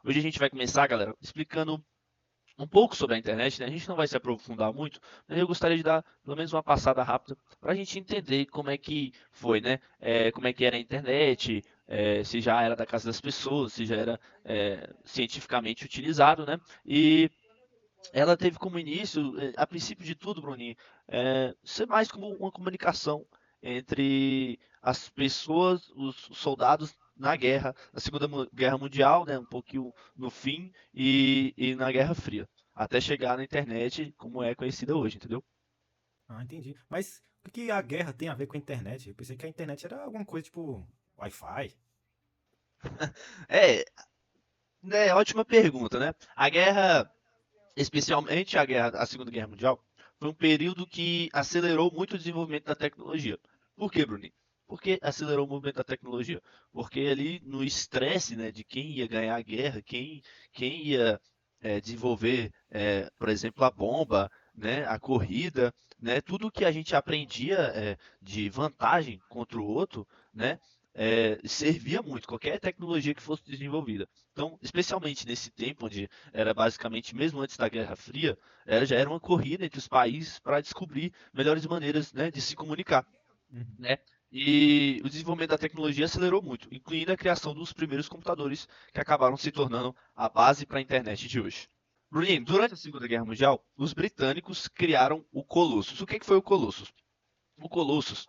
Hoje a gente vai começar, galera, explicando um pouco sobre a internet, né? A gente não vai se aprofundar muito, mas eu gostaria de dar pelo menos uma passada rápida para a gente entender como é que foi, né? Como é que era a internet, se já era da casa das pessoas, se já era cientificamente utilizado, né? E ela teve como início, a princípio de tudo, Bruninho, ser mais como uma comunicação entre as pessoas, os soldados na guerra, na Segunda Guerra Mundial, né, um pouquinho no fim, e na Guerra Fria, até chegar na internet como é conhecida hoje, entendeu? Ah, entendi. Mas o que a guerra tem a ver com a internet? Eu pensei que a internet era alguma coisa tipo Wi-Fi. É, ótima pergunta, né? A guerra, especialmente a Segunda Guerra Mundial, foi um período que acelerou muito o desenvolvimento da tecnologia. Por quê, Bruninho? Porque acelerou o movimento da tecnologia? Porque ali no estresse, né, de quem ia ganhar a guerra, quem ia desenvolver, por exemplo, a bomba, né, a corrida, né, tudo que a gente aprendia de vantagem contra o outro, né, servia muito, qualquer tecnologia que fosse desenvolvida. Então, especialmente nesse tempo onde era basicamente, mesmo antes da Guerra Fria, já era uma corrida entre os países para descobrir melhores maneiras, né, de se comunicar, Uhum. né? E o desenvolvimento da tecnologia acelerou muito, incluindo a criação dos primeiros computadores que acabaram se tornando a base para a internet de hoje. Bruninho, durante a Segunda Guerra Mundial, os britânicos criaram o Colossus. O que foi o Colossus? O Colossus,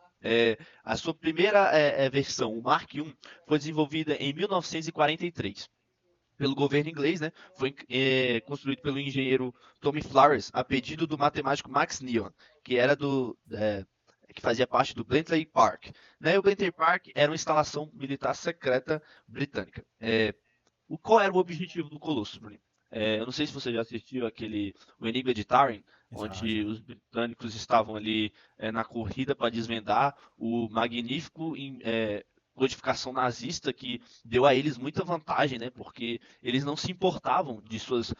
a sua primeira versão, o Mark I, foi desenvolvida em 1943 pelo governo inglês, né? Foi construído pelo engenheiro Tommy Flowers a pedido do matemático Max Neon, que era que fazia parte do Bletchley Park. Né? E o Bletchley Park era uma instalação militar secreta britânica. Qual era o objetivo do Colossus, Bruno? Eu não sei se você já assistiu o Enigma de Turing, Já, onde já. os britânicos estavam ali na corrida para desvendar o magnífico codificação nazista que deu a eles muita vantagem, né? Porque eles não se importavam de suas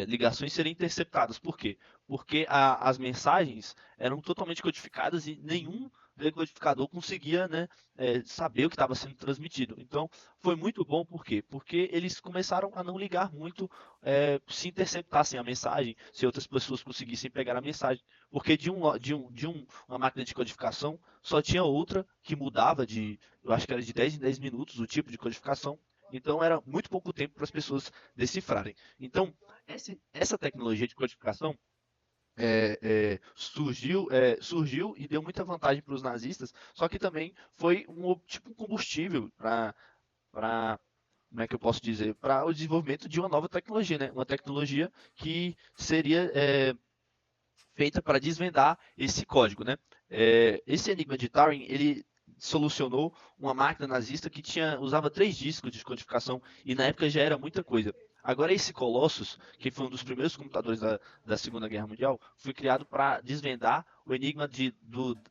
ligações serem interceptadas. Por quê? Porque as mensagens eram totalmente codificadas e nenhum decodificador conseguia, né, saber o que estava sendo transmitido. Então, foi muito bom, por quê? Porque eles começaram a não ligar muito se interceptassem a mensagem, se outras pessoas conseguissem pegar a mensagem. Porque uma máquina de codificação só tinha outra que mudava eu acho que era de 10 em 10 minutos o tipo de codificação. Então era muito pouco tempo para as pessoas decifrarem. Então, essa tecnologia de codificação surgiu e deu muita vantagem para os nazistas, só que também foi tipo um combustível para como é que eu posso dizer, para o desenvolvimento de uma nova tecnologia, né? Uma tecnologia que seria feita para desvendar esse código, né? Esse enigma de Turing, ele solucionou uma máquina nazista que usava 3 discos de codificação e na época já era muita coisa. Agora esse Colossus, que foi um dos primeiros computadores da Segunda Guerra Mundial, foi criado para desvendar o enigma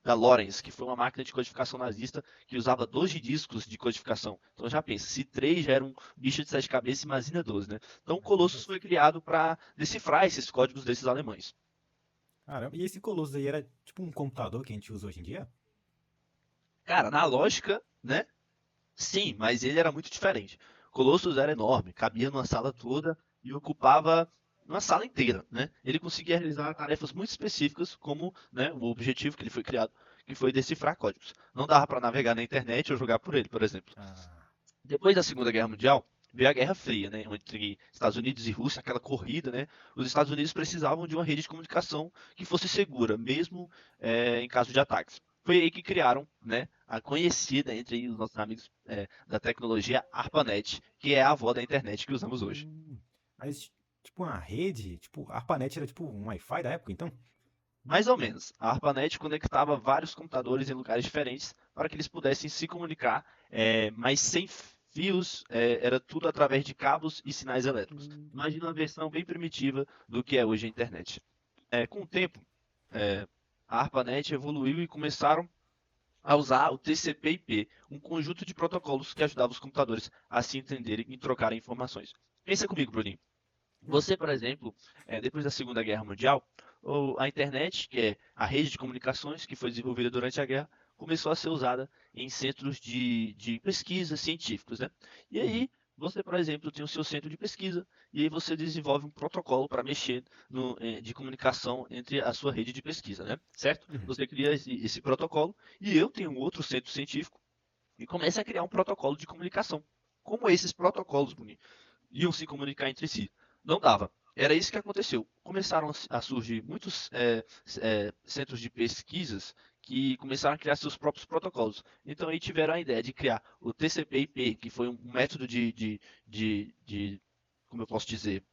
da Lawrence, que foi uma máquina de codificação nazista que usava 12 discos de codificação. Então já pensa, se 3 já era um bicho de 7 cabeças, imagina 12, né? Então o Imagina Colossus dois. foi criado para decifrar esses códigos desses alemães. Caramba, e esse Colossus aí era tipo um computador que a gente usa hoje em dia? Cara, na lógica, né? Sim, mas ele era muito diferente. Colossus era enorme, cabia numa sala toda e ocupava uma sala inteira, né? Ele conseguia realizar tarefas muito específicas, como, né, o objetivo que ele foi criado, que foi decifrar códigos. Não dava para navegar na internet ou jogar por ele, por exemplo. Ah, Depois da Segunda Guerra Mundial, veio a Guerra Fria, né, entre Estados Unidos e Rússia, aquela corrida, né? Os Estados Unidos precisavam de uma rede de comunicação que fosse segura, mesmo em caso de ataques. Foi aí que criaram, né, a conhecida entre os nossos amigos da tecnologia ARPANET, que é a avó da internet que usamos hoje. hum, mas tipo uma rede, tipo, a ARPANET era tipo um Wi-Fi da época, então? Mais ou menos. A ARPANET conectava vários computadores em lugares diferentes para que eles pudessem se comunicar, mas sem fios, era tudo através de cabos e sinais elétricos. Hum, Imagina uma versão bem primitiva do que é hoje a internet. Com o tempo, é, a ARPANET evoluiu e começaram a usar o TCP/IP, um conjunto de protocolos que ajudava os computadores a se entenderem e trocarem informações. Pensa comigo, Bruninho. hum. Você, por exemplo, depois da Segunda Guerra Mundial, a internet, que é a rede de comunicações que foi desenvolvida durante a guerra, começou a ser usada em centros de pesquisa científicos, né? E Uhum. aí Você, por exemplo, tem o seu centro de pesquisa e aí você desenvolve um protocolo para mexer de comunicação entre a sua rede de pesquisa, né? Certo? Uhum. Você cria esse protocolo e eu tenho um outro centro científico e começa a criar um protocolo de comunicação. Como esses protocolos, Bruninho, iam se comunicar entre si? Não dava. Era isso que aconteceu. Começaram a surgir muitos centros de pesquisas que começaram a criar seus próprios protocolos. Então aí tiveram a ideia de criar o TCP/IP, que foi um método como eu posso dizer,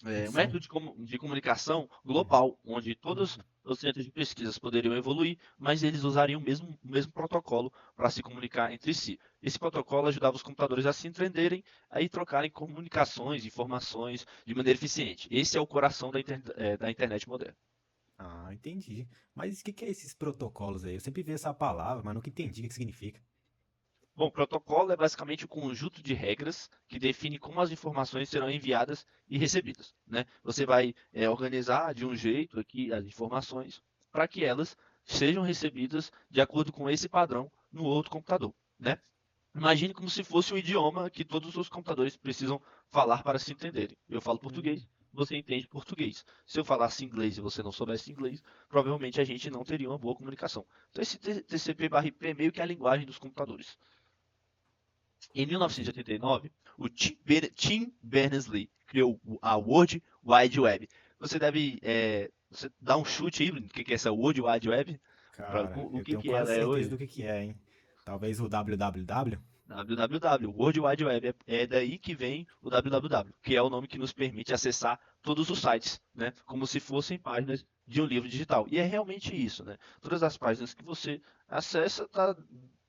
um Edição. método de comunicação global, onde todos Uhum. os centros de pesquisas poderiam evoluir, mas eles usariam o mesmo protocolo para se comunicar entre si. Esse protocolo ajudava os computadores a se entenderem e trocarem comunicações, informações de maneira eficiente. Esse é o coração da internet moderna. Ah, entendi. Mas o que é esses protocolos aí? Eu sempre vi essa palavra, mas nunca entendi o que significa. Bom, protocolo é basicamente um conjunto de regras que define como as informações serão enviadas e recebidas, né? Você vai organizar de um jeito aqui as informações para que elas sejam recebidas de acordo com esse padrão no outro computador, né? Imagine como se fosse um idioma que todos os computadores precisam falar para se entenderem. Eu falo Hum, português, você entende português. Se eu falasse inglês e você não soubesse inglês, provavelmente a gente não teria uma boa comunicação. Então esse TCP/IP é meio que a linguagem dos computadores. Em entendi. 1989, o Tim Berners-Lee criou a World Wide Web. Você deve você dá um chute aí, Bruno, o que é essa World Wide Web? Cara, O eu que tenho que quase ela é certeza hoje? do que é, hein? Talvez o www? www. World Wide Web é daí que vem o www, que é o nome que nos permite acessar todos os sites, né? Como se fossem páginas de um livro digital. E é realmente isso, né? Todas as páginas que você acessa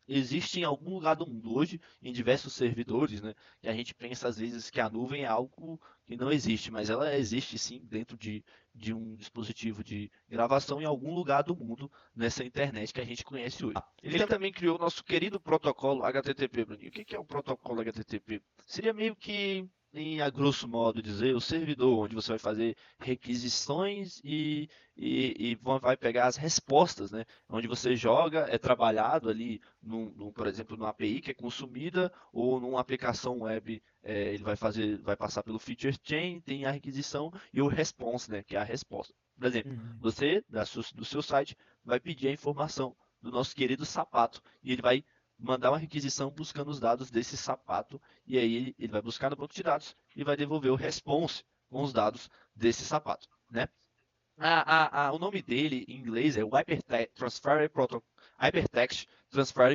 existe em algum lugar do mundo hoje, em diversos servidores, né? E a gente pensa às vezes que a nuvem é algo que não existe, mas ela existe sim dentro de um dispositivo de gravação em algum lugar do mundo nessa internet que a gente conhece hoje. Ele também criou o nosso querido protocolo HTTP, Bruninho. O que é o protocolo HTTP? Seria meio que, a grosso modo dizer, o servidor onde você vai fazer requisições vai pegar as respostas, né? Onde você joga, é trabalhado ali, por exemplo, numa API que é consumida, ou numa aplicação web, ele vai passar pelo feature chain, tem a requisição e o response, né? Que é a resposta. Por exemplo, Hum, você, do seu site, vai pedir a informação do nosso querido sapato e ele vai mandar uma requisição buscando os dados desse sapato e aí ele vai buscar no banco de dados e vai devolver o response com os dados desse sapato, né? O nome dele em inglês é o Hypertext Transfer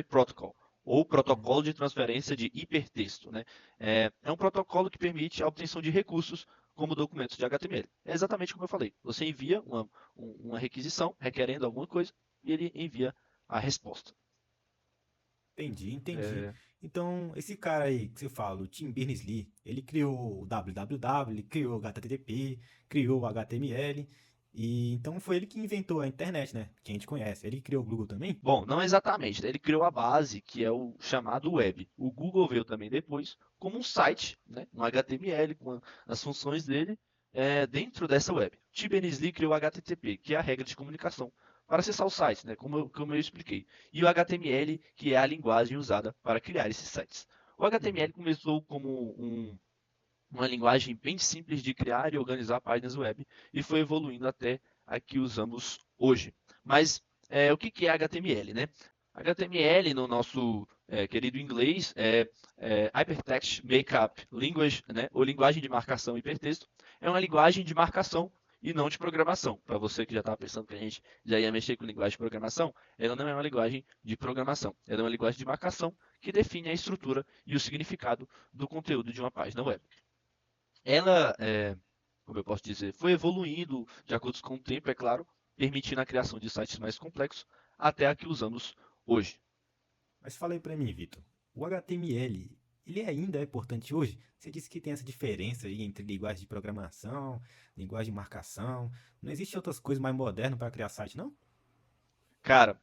Protocol, ou hum. protocolo de transferência de hipertexto, né? É um protocolo que permite a obtenção de recursos como documentos de HTML. É exatamente como eu falei. Você envia uma requisição requerendo alguma coisa e ele envia a resposta. Entendi, entendi. É, Então, esse cara aí que você fala, o Tim Berners-Lee, ele criou o www, ele criou o HTTP, criou o HTML, e então foi ele que inventou a internet, né? Que a gente conhece. Ele criou o Google também? Bom, não exatamente, né? Ele criou a base, que é o chamado web. O Google veio também depois como um site, né? Um HTML com as funções dele dentro dessa web. Tim Berners-Lee criou o HTTP, que é a regra de comunicação para acessar o site, né? Como eu expliquei. E o HTML, que é a linguagem usada para criar esses sites. O Uhum. HTML começou como uma linguagem bem simples de criar e organizar páginas web e foi evoluindo até a que usamos hoje. Mas o que é HTML, né? HTML no nosso querido inglês é Hypertext Markup Language, né? Ou linguagem de marcação hipertexto. É uma linguagem de marcação e não de programação. Para você que já estava pensando que a gente já ia mexer com linguagem de programação, ela não é uma linguagem de programação. Ela é uma linguagem de marcação que define a estrutura e o significado do conteúdo de uma página web. Ela, como eu posso dizer, foi evoluindo de acordo com o tempo, é claro, permitindo a criação de sites mais complexos até a que usamos hoje. Mas fala aí pra mim, Vitor. O HTML, ele ainda é importante hoje? Você disse que tem essa diferença aí entre linguagem de programação, linguagem de marcação. Não existe outras coisas mais modernas para criar site, não? Cara,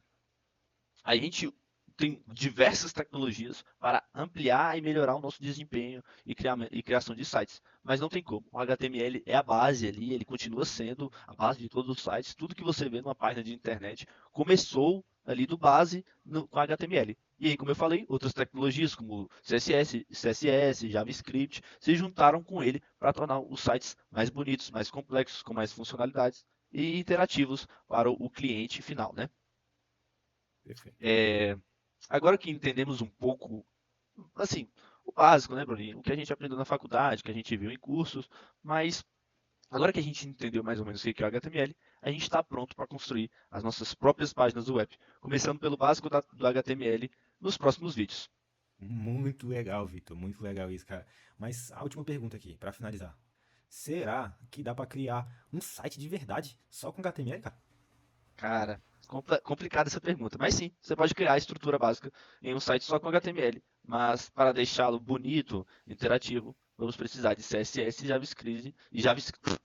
a gente tem diversas tecnologias para ampliar e melhorar o nosso desempenho e criação de sites, mas não tem como. O HTML é a base ali, ele continua sendo a base de todos os sites. Tudo que você vê numa página de internet começou ali do base com HTML. E aí, como eu falei, outras tecnologias como CSS, CSS, JavaScript se juntaram com ele para tornar os sites mais bonitos, mais complexos, com mais funcionalidades e interativos para o cliente final, né? Perfeito. É, agora que entendemos um pouco, assim, o básico, né, Bruninho? O que a gente aprendeu na faculdade, que a gente viu em cursos, mas agora que a gente entendeu mais ou menos o que é o HTML, a gente está pronto para construir as nossas próprias páginas do web, começando pelo básico do HTML nos próximos vídeos. Muito legal, Vitor. Muito legal isso, cara. Mas a última pergunta aqui, pra finalizar. Será que dá pra criar um site de verdade só com HTML, cara? Cara, complicada essa pergunta, mas sim, você pode criar a estrutura básica em um site só com HTML, mas para deixá-lo bonito, interativo, vamos precisar de CSS, JavaScript e JavaScript.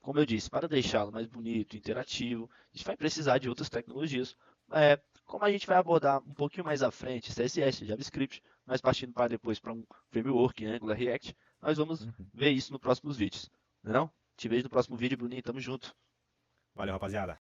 Como eu disse, para deixá-lo mais bonito, interativo, a gente vai precisar de outras tecnologias. Como a gente vai abordar um pouquinho mais à frente, CSS, JavaScript, mas partindo para depois para um framework, Angular, React, nós vamos Uhum. ver isso nos próximos vídeos. Não? É não? Te vejo no próximo vídeo, Bruninho. Tamo junto. Valeu, rapaziada.